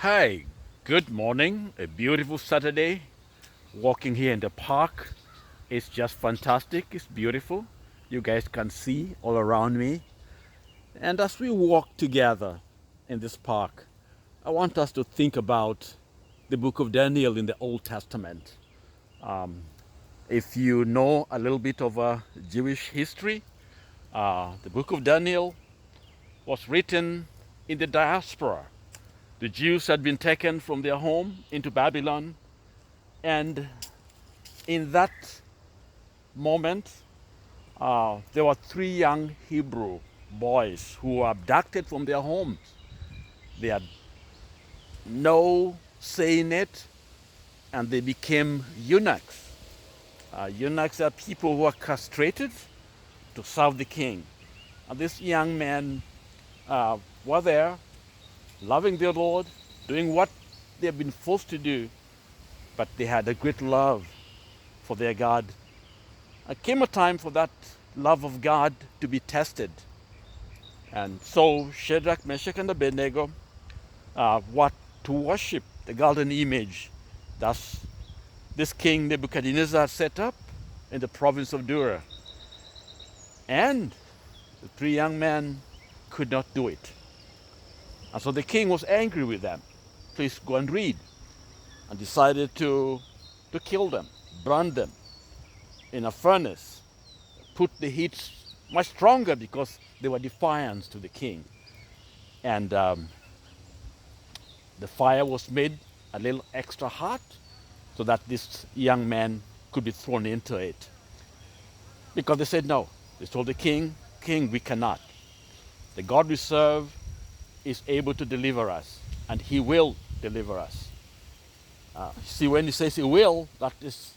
Hi, good morning. A beautiful Saturday. Walking here in the park. It's just fantastic. It's beautiful. You guys can see all around me. And as we walk together in this park, I want us to think about the book of Daniel in the Old Testament. If you know a little bit of Jewish history, the book of Daniel was written in the diaspora. The Jews had been taken from their home into Babylon, and in that moment, there were three young Hebrew boys who were abducted from their homes. They had no say in it, and they became eunuchs. Eunuchs are people who are castrated to serve the king. And these young men were there, loving their Lord, doing what they have been forced to do, but they had a great love for their God. It came a time for that love of God to be tested. And so Shadrach, Meshach, and Abednego what to worship the golden image that this king Nebuchadnezzar set up in the province of Dura. And the three young men could not do it. And so the king was angry with them. Please go and read. And decided to kill them, burn them in a furnace, put the heat much stronger because they were defiant to the king. And the fire was made a little extra hot so that this young man could be thrown into it. Because they said no. They told the king, King, we cannot. The God we serve is able to deliver us, and he will deliver us. See, when he says he will, that is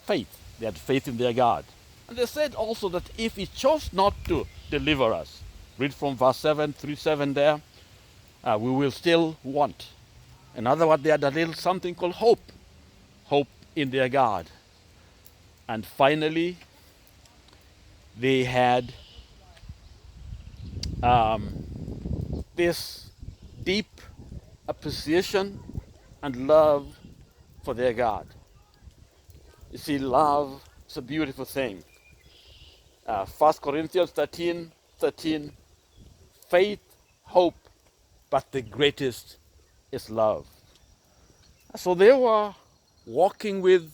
faith. They had faith in their God. And they said also that if he chose not to deliver us, read from verse 7, 3-7 there, we will still want. In other words, they had a little something called hope. Hope in their God. And finally, they had this deep appreciation and love for their God. You see, love is a beautiful thing. 1 Corinthians 13, faith, hope, but the greatest is love. So they were walking with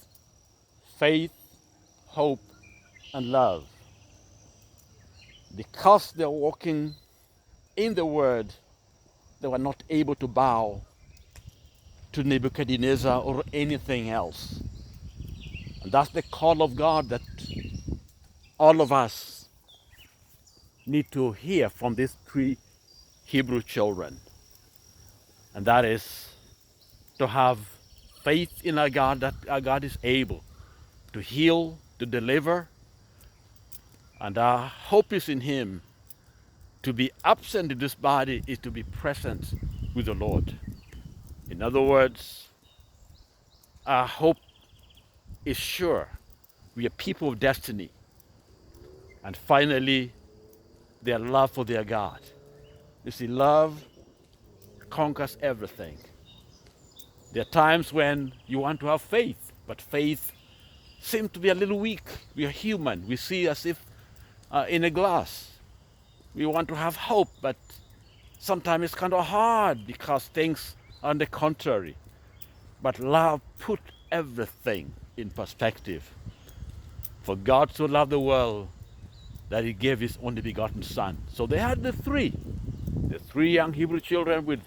faith, hope, and love. Because they're walking in the Word, they were not able to bow to Nebuchadnezzar or anything else. And that's the call of God that all of us need to hear from these three Hebrew children. And that is to have faith in our God, that our God is able to heal, to deliver, and our hope is in Him. To be absent in this body is to be present with the Lord. In other words, our hope is sure. We are people of destiny. And finally, their love for their God. You see, love conquers everything. There are times when you want to have faith, but faith seems to be a little weak. We are human. We see as if in a glass. We want to have hope, but sometimes it's kind of hard because things are on the contrary. But love put everything in perspective. For God so loved the world that he gave his only begotten Son. So they had the three young Hebrew children with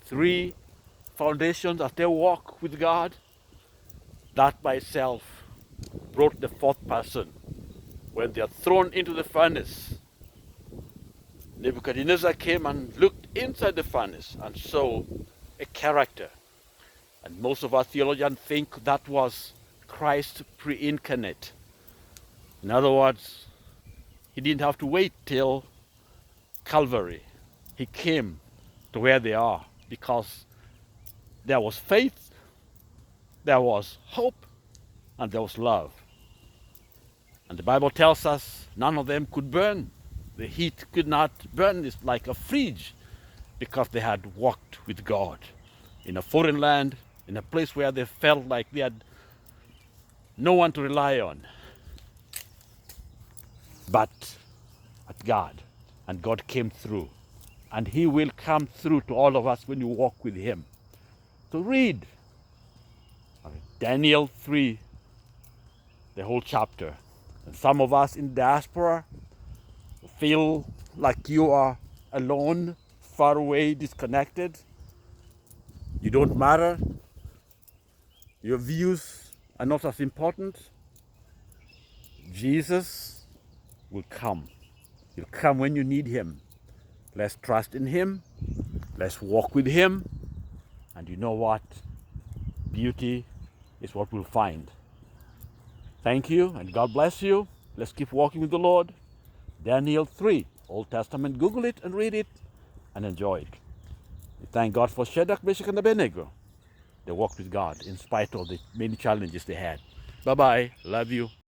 three foundations as they walk with God. That by itself brought the fourth person. When they are thrown into the furnace, Nebuchadnezzar came and looked inside the furnace and saw a character. And most of our theologians think that was Christ pre-incarnate. In other words, he didn't have to wait till Calvary. He came to where they are because there was faith, there was hope, and there was love. And the Bible tells us none of them could burn. The heat could not burn. It's like a fridge because they had walked with God in a foreign land, in a place where they felt like they had no one to rely on but at God. And God came through. And He will come through to all of us when you walk with Him. So read Daniel 3, the whole chapter. And some of us in diaspora feel like you are alone, far away, disconnected. You don't matter. Your views are not as important. Jesus will come. He'll come when you need Him. Let's trust in Him. Let's walk with Him. And you know what? Beauty is what we'll find. Thank you, and God bless you. Let's keep walking with the Lord. Daniel 3, Old Testament. Google it and read it and enjoy it. We thank God for Shadrach, Meshach, and Abednego. They walked with God in spite of the many challenges they had. Bye-bye. Love you.